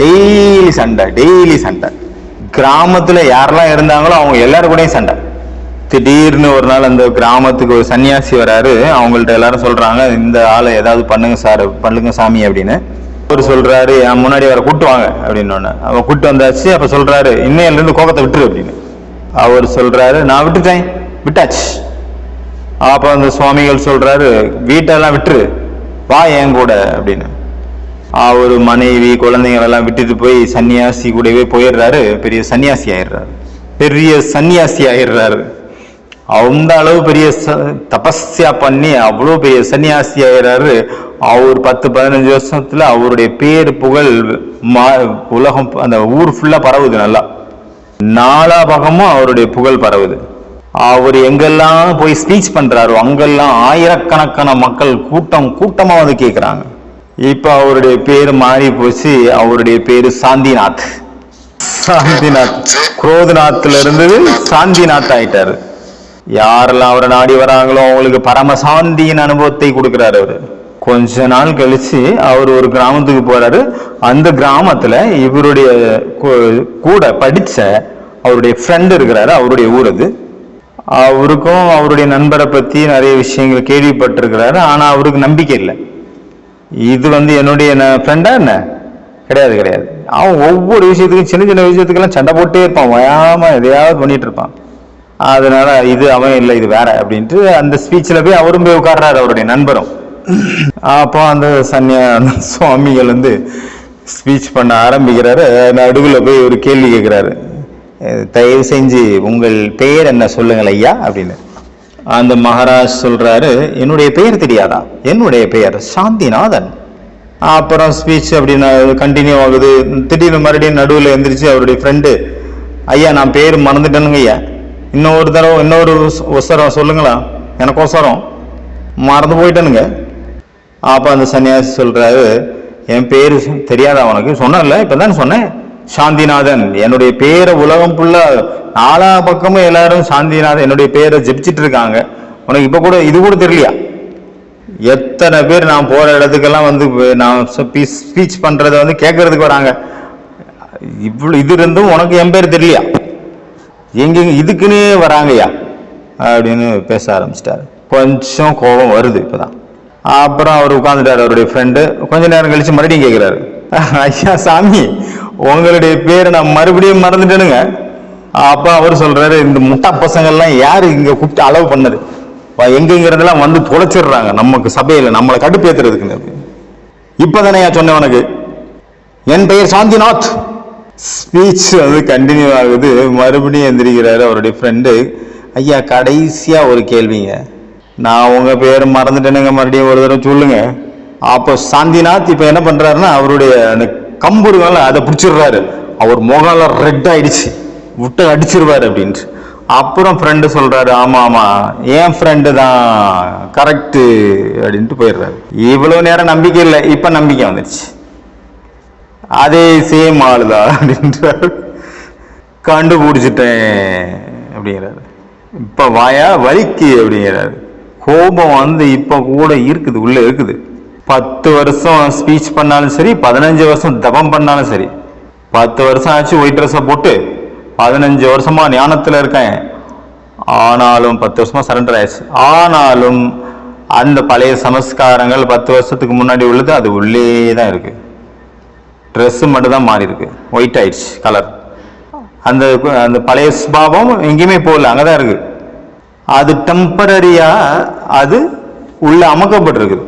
டெய்லி சண்டை. கிராமத்துல யாரெல்லாம் இருந்தாங்களோ அவங்க எல்லாரும் கூடயும் சண்டை. திடீர்னு ஒரு நாள் அந்த கிராமத்துக்கு ஒரு சன்னியாசி வராரு. அவங்கள்ட்ட எல்லாரும் சொல்றாங்க, இந்த ஆளை ஏதாவது பண்ணுங்க சார், பண்ணுங்க சாமி அப்படின்னு. அவர் சொல்றாரு, என் முன்னாடி வர கூட்டு வாங்க அப்படின்னு. அவன் கூட்டு வந்தாச்சு. அப்ப சொல்றாரு, இன்னையில இருந்து கோபத்தை விட்டுரு அப்படின்னு. அவர் சொல்றாரு, நான் விட்டாச்சு. அப்ப அந்த சுவாமிகள் சொல்றாரு, வீட்டெல்லாம் விட்டுரு, வா என் கூட அப்படின்னு. அவர் மனைவி குழந்தைகள் எல்லாம் விட்டுட்டு போய் சன்னியாசி கூடவே போயிடுறாரு. பெரிய சன்னியாசி ஆயிடுறாரு. அந்த அளவு பெரிய தபஸ்யா பண்ணி அவ்வளவு பெரிய சன்னியாசி ஆயிடுறாரு. அவர் 10-15 வருஷத்துல அவருடைய பேர் புகழ் உலகம், அந்த ஊர் ஃபுல்லா பரவுது. நல்லா 4 பக்கமும் அவருடைய புகழ் பரவுது. அவர் எங்கெல்லாம் போய் ஸ்பீச் பண்றாரோ அங்கெல்லாம் ஆயிரக்கணக்கான மக்கள் கூட்டமா வந்து கேட்கிறாங்க. இப்ப அவருடைய பேரு மாறி போச்சு. அவருடைய பேரு சாந்திநாத். குரோதநாத்ல இருந்தது சாந்திநாத் ஆயிட்டாரு. யாரெல்லாம் அவரை நாடி வராங்களோ அவங்களுக்கு பரமசாந்தியின் அனுபவத்தை கொடுக்கிறாரு அவரு. கொஞ்ச நாள் கழிச்சு அவர் ஒரு கிராமத்துக்கு போறாரு. அந்த கிராமத்துல இவருடைய கூட படிச்ச அவருடைய ஃப்ரெண்ட் இருக்கிறாரு. அவருடைய ஊர் அது. அவருக்கும் அவருடைய நண்பரை பத்தி நிறைய விஷயங்கள் கேள்விப்பட்டிருக்கிறாரு. ஆனா அவருக்கு நம்பிக்கை இல்லை. இது வந்து என்னுடைய ஃப்ரெண்டா என்ன? கிடையாது. அவன் ஒவ்வொரு விஷயத்துக்கும் சின்ன விஷயத்துக்கெல்லாம் சண்டை போட்டே இருப்பான். வயாம எதையாவது பண்ணிட்டு இருப்பான். அதனால இது அவன் இல்லை, இது வேற அப்படின்ட்டு அந்த ஸ்பீச்ல போய் அவரும் போய் உட்கார்றாரு, அவருடைய நண்பரும். அப்போ அந்த சுவாமிகள் வந்து ஸ்பீச் பண்ண ஆரம்பிக்கிறாரு. நடுவுல போய் ஒரு கேள்வி கேட்கிறாரு, தயவு செஞ்சு உங்கள் பெயர் என்ன சொல்லுங்கள் ஐயா அப்படின்னு. அந்த மகாராஜ் சொல்றாரு, என்னுடைய பெயர் தெரியாதா? என்னுடைய பெயர் சாந்திநாதன். அப்புறம் ஸ்பீச் அப்படின்னு கண்டினியூ ஆகுது. திடீர்னு மறுபடியும் நடுவில் எந்திரிச்சு அவருடைய ஃப்ரெண்டு, ஐயா நான் பேர் மறந்துட்டேனுங்க ஐயா, இன்னொரு ஒசரம் சொல்லுங்களா, எனக்கு ஒசரம் மறந்து போயிட்டேனுங்க. அப்ப அந்த சன்னியாசி சொல்றாரு, என் பேரு தெரியாதா உனக்கு? சொன்னல, இப்பதான் சொன்னேன், சாந்திநாதன். என்னுடைய பேரை உலகம் ஃபுல்லா 4 பக்கமும் எல்லாரும் சாந்திநாதன் என்னுடைய பேரை ஜெபிச்சிட்டு இருக்காங்க. உனக்கு இப்ப கூட இது கூட தெரியலையா? எத்தனை பேர் நான் போற இடத்துக்கெல்லாம் வந்து நான் ஸ்பீச் பண்றதை வந்து கேட்கறதுக்கு வராங்க. இவ்வளவு இது இருந்தும் உனக்கு என் பேர் தெரியலையா? எங்க இதுக்குன்னு வராங்கய்யா அப்படின்னு பேச ஆரம்பிச்சிட்டாரு. கொஞ்சம் கோபம் வருது இப்பதான். அப்புறம் அவர் உட்கார்ந்துட்டாரு, அவருடைய ஃப்ரெண்டு. கொஞ்ச நேரம் கழிச்சு மறுபடியும் கேட்கிறாரு, ஐயா சாமி உங்களுடைய பேரை நான் மறுபடியும் மறந்துட்டேனுங்க. அப்ப அவர் சொல்றாரு, இந்த முட்டா பசங்கள்லாம் யாரு இங்க கூப்பிட்டு அளவு பண்ணது? எங்கிறதெல்லாம் வந்து தொலைச்சிடுறாங்க நமக்கு சபையில, நம்மளை கடுப்பேத்துறதுக்கு. இப்பதானே சொன்னேன் உனக்கு, என் பெயர் சாந்திநாத். ஸ்பீச் வந்து கண்டினியூ ஆகுது. மறுபடியும் எந்திரிக்கிறாரு அவருடைய ஃப்ரெண்டு. ஐயா கடைசியா ஒரு கேள்விங்க, நான் உங்க பேர் மறந்துட்டேனுங்க, மறுபடியும் ஒரு தடவை சொல்லுங்க. அப்போ சாந்திநாத் இப்ப என்ன பண்றாருன்னா, அவருடைய அந்த கம்புருங்கள அதை பிடிச்சிடுறாரு. அவர் முகால ரெட் ஆயிடுச்சு, விட்டு அடிச்சிருவாரு அப்படின்ட்டு. அப்புறம் ஃப்ரெண்டு சொல்றாரு, ஆமா என் ஃப்ரெண்டு தான் கரெக்ட் அப்படின்ட்டு போயிடுறாரு. இவ்வளவு நேரம் நம்பிக்கை இல்லை, இப்ப நம்பிக்கை வந்துடுச்சு. அதே சேம் ஆளுதான் அப்படின்றாரு. கண்டுபிடிச்சிட்டேன் அப்படிங்கிறாரு. இப்ப வாயா வலிக்கு அப்படிங்கிறாரு. கோபம் வந்து இப்ப கூட இருக்குது, உள்ள இருக்குது. 10 வருஷம் ஸ்பீச் பண்ணாலும் சரி, 15 வருஷம் தபம் பண்ணாலும் சரி. 10 வருஷம் ஆச்சு ஒயிட் ட்ரெஸ்ஸை போட்டு, 15 வருஷமா ஞானத்துல இருக்கேன். ஆனாலும் 10 வருஷமா சரண்டர் ஆயிடுச்சு. ஆனாலும் அந்த பழைய சமஸ்காரங்கள் 10 வருஷத்துக்கு முன்னாடி உள்ளது அது உள்ளே தான் இருக்கு. ட்ரெஸ் மட்டும் தான் மாறி இருக்கு, ஒயிட் ஆயிடுச்சு கலர். அந்த பழைய சுபாவம் எங்கேயுமே போகல, அங்கதான் இருக்கு. அது டெம்பரரியா அது உள்ள அமக்கப்பட்டிருக்குது.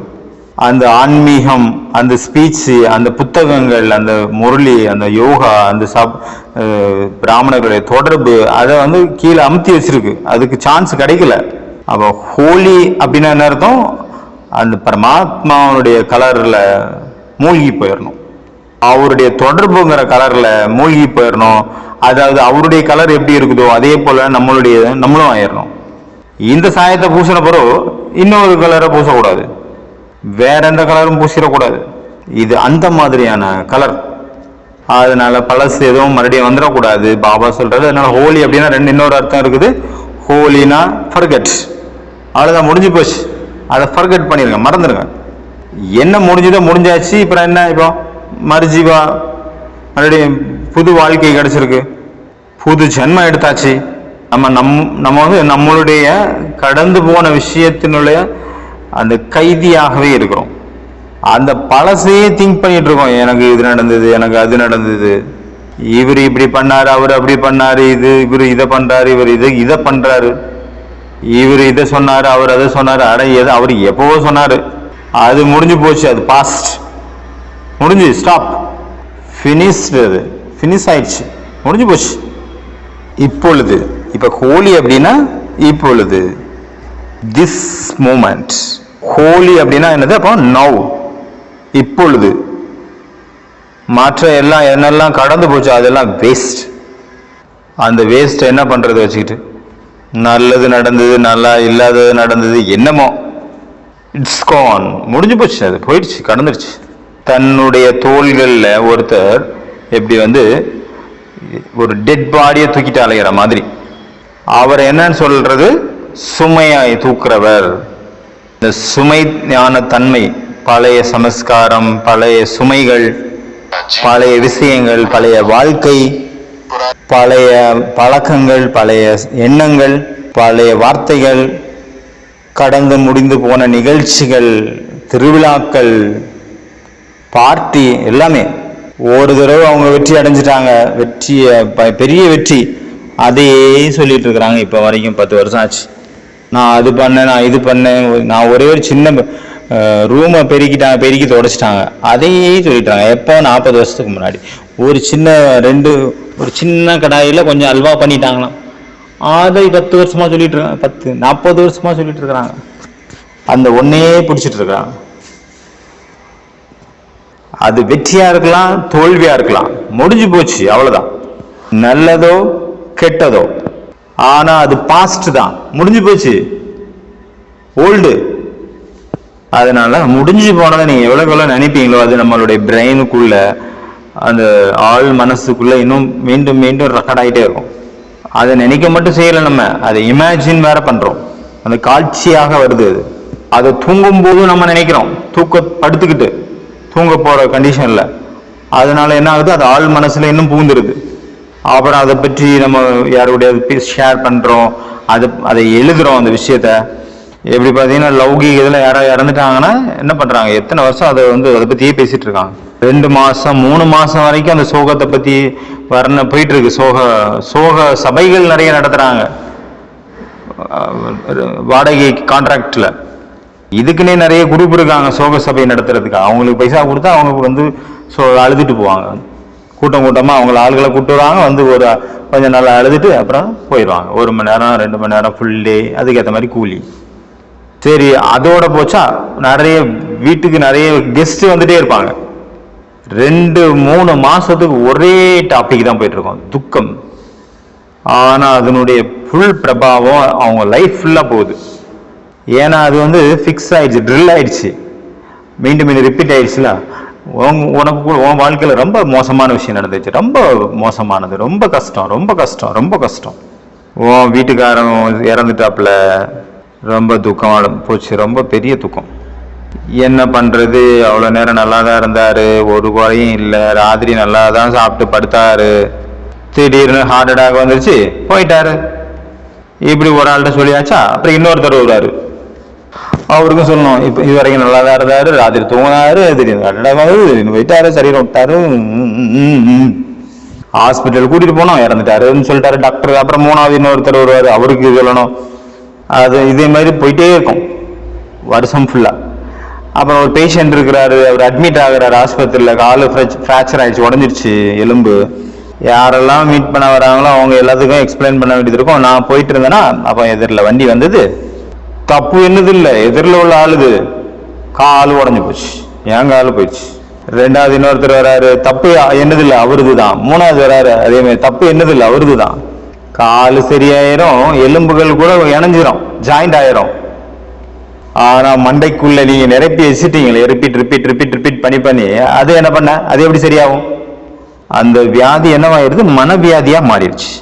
அந்த ஆன்மீகம், அந்த ஸ்பீச், அந்த புத்தகங்கள், அந்த முரளி, அந்த யோகா, அந்த பிராமணர்களுடைய தொடர்பு, அதை வந்து கீழே அமுத்தி வச்சிருக்கு. அதுக்கு சான்ஸ் கிடைக்கல. அப்போ ஹோலி அப்படின்னா என்ன அர்த்தம்? அந்த பரமாத்மாவுடைய கலர்ல மூழ்கி போயிடணும், அவருடைய தொடர்புங்கிற கலர்ல மூழ்கி போயிடணும். அதாவது அவருடைய கலர் எப்படி இருக்குதோ அதே போல நம்மளும் ஆயிடணும். இந்த சாயத்தை பூசின பிறகு இன்னொரு கலரை பூசக்கூடாது, வேற எந்த கலரும் பூசிடக்கூடாது. இது அந்த மாதிரியான கலர். அதனால பழசு எதுவும் மறுபடியும் வந்துடக்கூடாது பாபா சொல்றது. அதனால ஹோலி அப்படின்னா இன்னொரு அர்த்தம் இருக்குது. ஹோலினா ஃபர்கெட், அவ்வளோதான், முடிஞ்சு போச்சு, அதை ஃபர்கெட் பண்ணிருங்க, மறந்துடுங்க. என்ன முடிஞ்சதோ முடிஞ்சாச்சு. இப்போ என்ன, இப்போ மறுஜீவா, மறுபடியும் புது வாழ்க்கை கிடைச்சிருக்கு, புது ஜென்மம் எடுத்தாச்சு. நம்ம வந்து நம்மளுடைய கடந்து போன விஷயத்தினுடைய அந்த கைதியாகவே இருக்கிறோம். அந்த பழசையே திங்க் பண்ணிட்டு இருக்கோம். எனக்கு இது நடந்தது, எனக்கு அது நடந்தது, இவர் இப்படி பண்ணாரு, அவர் அப்படி பண்ணாரு, இவர் இதை பண்றாரு, இவர் இதை பண்றாரு, இவர் இதை சொன்னாரு, அவர் அதை சொன்னாரு. அவர் எப்பவோ சொன்னாரு, அது முடிஞ்சு போச்சு, அது பாஸ்ட், முடிஞ்சு, ஸ்டாப், ஃபினிஷ்டு, அது ஃபினிஷ் ஆயிடுச்சு, முடிஞ்சு போச்சு. இப்பொழுது, இப்ப ஹோலி அப்படின்னா இப்பொழுது, திஸ் மூமெண்ட். ஹோலி அப்படின்னா என்னது? அப்போ நவ், இப்பொழுது. மற்ற எல்லாம் என்னெல்லாம் கடந்து போச்சு அதெல்லாம் வேஸ்ட். அந்த வேஸ்ட் என்ன பண்றது வச்சுக்கிட்டு, நல்லது நடந்தது, நல்லா இல்லாதது நடந்தது, என்னமோ, இட்ஸ் கான், முடிஞ்சு போச்சு, அது போயிடுச்சு, கடந்துருச்சு. தன்னுடைய தோள்களில் ஒருத்தர் எப்படி வந்து ஒரு டெட் பாடியை தூக்கிட்டு அலைகிற மாதிரி, அவர் என்னன்னு சொல்றது? சுமையாய் தூக்குறவர். இந்த சுமை ஞான தன்மை, பழைய சமஸ்காரம், பழைய சுமைகள், பழைய விஷயங்கள், பழைய வாழ்க்கை, பழைய பழக்கங்கள், பழைய எண்ணங்கள், பழைய வார்த்தைகள், கடந்து முடிந்து போன நிகழ்ச்சிகள், திருவிழாக்கள், பார்ட்டி, எல்லாமே ஒரு தடவை அவங்க வெற்றி அடைஞ்சிட்டாங்க, பெரிய வெற்றி, அதையே சொல்லிட்டு இருக்கிறாங்க இப்போ வரைக்கும். 10 வருஷம் ஆச்சு, நான் அது பண்ணேன், நான் இது பண்ணேன், நான் ஒரே ஒரு சின்ன ரூமை பெருக்கி தொடச்சிட்டாங்க, அதையே சொல்லிட்டாங்க. எப்போ? 40 வருஷத்துக்கு முன்னாடி ஒரு சின்ன கடாயில் கொஞ்சம் அல்வா பண்ணிட்டாங்களாம், அதை 10 வருஷமா சொல்லிட்டு இருக்காங்க, 40 வருஷமா சொல்லிட்டு இருக்கிறாங்க. அந்த ஒன்னையே பிடிச்சிட்டு இருக்காங்க. அது வெற்றியா இருக்கலாம், தோல்வியா இருக்கலாம், முடிஞ்சு போச்சு, அவ்வளவுதான். நல்லதோ கெட்டதோ, ஆனா அது பாஸ்ட் தான், முடிஞ்சு போச்சு, ஓல்டு. அதனால முடிஞ்சு போனதை நீங்க எவ்வளவு நினைப்பீங்களோ அது நம்மளுடைய பிரெயினுக்குள்ள, அந்த ஆள் மனசுக்குள்ள இன்னும் மீண்டும் மீண்டும் ரெக்கார்ட் ஆகிட்டே இருக்கும். அதை நினைக்க மட்டும் செய்யலை, நம்ம அதை இமேஜின் வேற பண்றோம், அந்த காட்சியாக வருது. அதை தூங்கும் போதும் நம்ம நினைக்கிறோம், படுத்துக்கிட்டு தூங்க போற கண்டிஷன்ல. அதனால என்ன ஆகுது? அது ஆள் மனசுல இன்னும் பூந்துருது. அப்புறம் அதை பற்றி நம்ம யாருடைய ஷேர் பண்றோம், அதை எழுதுறோம். அந்த விஷயத்த எப்படி பார்த்தீங்கன்னா, லௌகிக இதில் யாராவது இறந்துட்டாங்கன்னா என்ன பண்றாங்க, எத்தனை வருஷம் அதை பத்தியே பேசிட்டு இருக்காங்க. 2 மாசம் 3 மாசம் வரைக்கும் அந்த சோகத்தை பத்தி போயிட்டு இருக்கு. சோக சபைகள் நிறைய நடத்துறாங்க, வாடகை கான்ட்ராக்ட்ல. இதுக்குன்னே நிறைய குரூப் இருக்காங்க சோக சபை நடத்துறதுக்கு. அவங்களுக்கு பைசா கொடுத்தா அவங்க அழுதுட்டு போவாங்க, கூட்டமா அவங்கள ஆளுகளை கூப்பிட்டு வருவாங்க, ஒரு கொஞ்சம் நல்லா அழுதுட்டு அப்புறம் போயிடுவாங்க. 1 மணி நேரம் 2 மணி நேரம் ஃபுல் டே, அதுக்கேற்ற மாதிரி கூலி. சரி, அதோட போச்சா, வீட்டுக்கு நிறைய கெஸ்ட் வந்துட்டே இருப்பாங்க. 2-3 மாசத்துக்கு ஒரே டாபிக் தான் போயிட்டு இருக்கோம், துக்கம். ஆனா அதனுடைய ஃபுல் பிரபாவம் அவங்க லைஃப் ஃபுல்லா போகுது. ஏன்னா அது ஃபிக்ஸ் ஆயிடுச்சு, ட்ரில் ஆயிடுச்சு, மீண்டும் ரிப்பீட் ஆயிடுச்சுல. உனக்கு உன் வாழ்க்கையில ரொம்ப மோசமான விஷயம் நடந்துச்சு, ரொம்ப மோசமானது, ரொம்ப கஷ்டம், ரொம்ப கஷ்டம், ரொம்ப கஷ்டம். உன் வீட்டுக்காரன் இறந்துட்டாப்புல, ரொம்ப துக்கம் போச்சு, ரொம்ப பெரிய துக்கம். என்ன பண்றது? அவ்வளோ நேரம் நல்லா தான் இருந்தாரு, ஒரு குறையும் இல்லை, ராத்திரி நல்லா தான் சாப்பிட்டு படுத்தாரு, திடீர்னு ஹார்ட் அட்டாக் வந்துருச்சு, போயிட்டாரு. இப்படி ஒரு ஆள்கிட்ட சொல்லியாச்சா, அப்புறம் இன்னொருத்தர் வருவாரு, அவருக்கும் சொல்லணும். இப்போ இது வரைக்கும் நல்லா தான் இருந்தாரு, ராத்திரி தூங்கினாரு, திடீர்னு ஹார்ட் அட்டாக் வந்து திடீர்னு போயிட்டாரு, சரீரம் விட்டாரு, ஹாஸ்பிட்டல் கூட்டிட்டு போனோம், இறந்துட்டாருன்னு சொல்லிட்டாரு டாக்டர். அப்புறம் 3வது இன்னொருத்தர் வருவாரு, அவருக்கு சொல்லணும். அது இதே மாதிரி போயிட்டே இருக்கும் வருஷம் ஃபுல்லா. அப்புறம் ஒரு பேஷண்ட் இருக்கிறாரு, அவர் அட்மிட் ஆகுறாரு ஆஸ்பத்திரியில், காலு ஃப்ராக்சர் ஆயிடுச்சு, உடஞ்சிருச்சு எலும்பு. யாரெல்லாம் மீட் பண்ண வராங்களோ அவங்க எல்லாத்துக்கும் எக்ஸ்பிளைன் பண்ண வேண்டியது இருக்கும். நான் போயிட்டு இருந்தேன்னா அப்போ எதிரில் வண்டி வந்தது, தப்பு என்னது இல்லை, எதிரில் உள்ள ஆளுது, காலு உடஞ்சி போச்சு, என் காலு போயிடுச்சு. 2வது இன்னொருத்தர் வராரு, தப்பு என்னது இல்லை, அவருது தான். 3வது வராரு, அதே மாதிரி தப்பு என்னது இல்லை, அவருது தான். காலு சரியாயிரும், எலும்புகள் கூட இணைஞ்சிரும், ஜாயிண்ட் ஆயிரும். ஆனா மண்டைக்குள்ள நீங்க நிரப்பி வச்சுட்டீங்களே, ரிப்பீட் பண்ணி அது என்ன பண்ண, அது எப்படி சரியாகும்? அந்த வியாதி என்னவாயிருது, மனவியாதியா மாறிடுச்சு.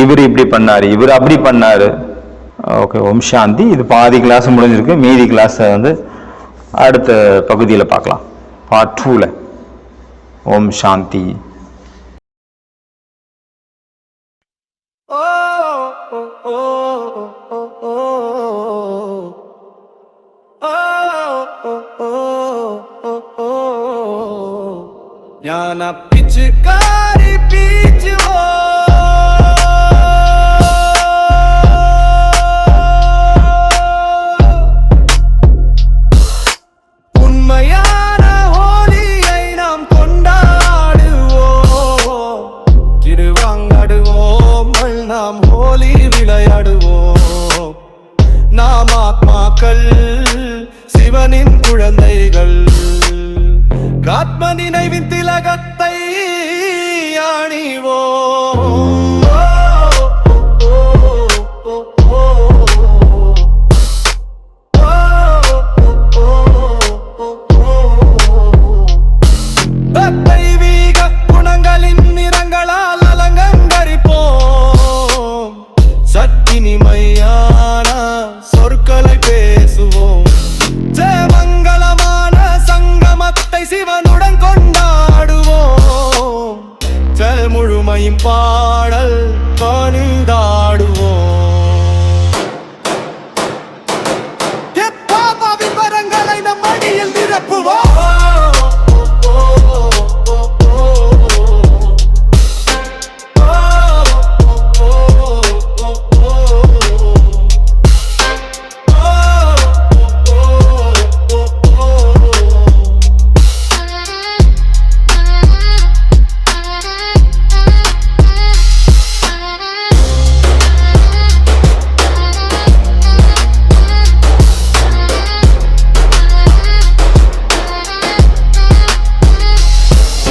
இவர் இப்படி பண்ணாரு, இவர் அப்படி பண்ணாரு. ஓகே, ஓம் சாந்தி. இது பாதி கிளாஸ் முடிஞ்சிருக்கு. மீதி கிளாஸை வந்து அடுத்த பகுதியில் பார்க்கலாம், பார்ட் 2ல. ஓம் சாந்தி. ஞான பிச்சுக்காரி பீச்சுவோ உண்மையான ஹோலியை நாம் கொண்டாடுவோம், திருவாங்காடுவோம், நாம் ஹோலி விளையாடுவோம். நாம் ஆத்மாக்கள், சிவனின் குழந்தைகள், ஆத்ம நினைவின் திலகத்தை அணிவோம். தெய்வீக குணங்களின் நிறங்களால் அலங்கரிப்போம், சத்தினிமையான சொற்களை பேசுவோம். மங்களமான சங்கமத்தை சிவனுடன் கொண்டாடுவோம், செல் முழுமையும் பாடல் பணிந்தாடுவோம். பாபாவின் வரங்களை நம் அடியில் நிரப்புவோம்.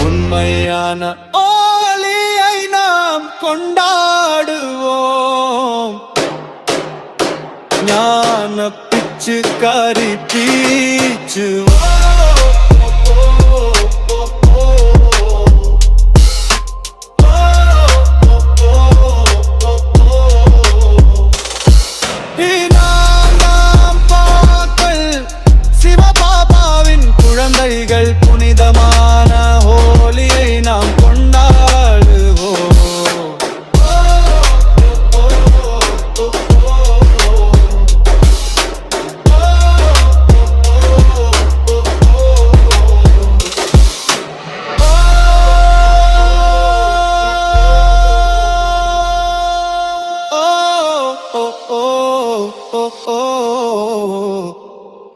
உண்மையான ஓலியை நாம் கொண்டாடுவோம், ஞான பிச்சுக்காரி பீச்சுவோம். சிவபாபாவின் குழந்தைகள், புனிதமான ஹோலியை நாம் கொண்டாடுவோம். Oh, oh, oh, oh.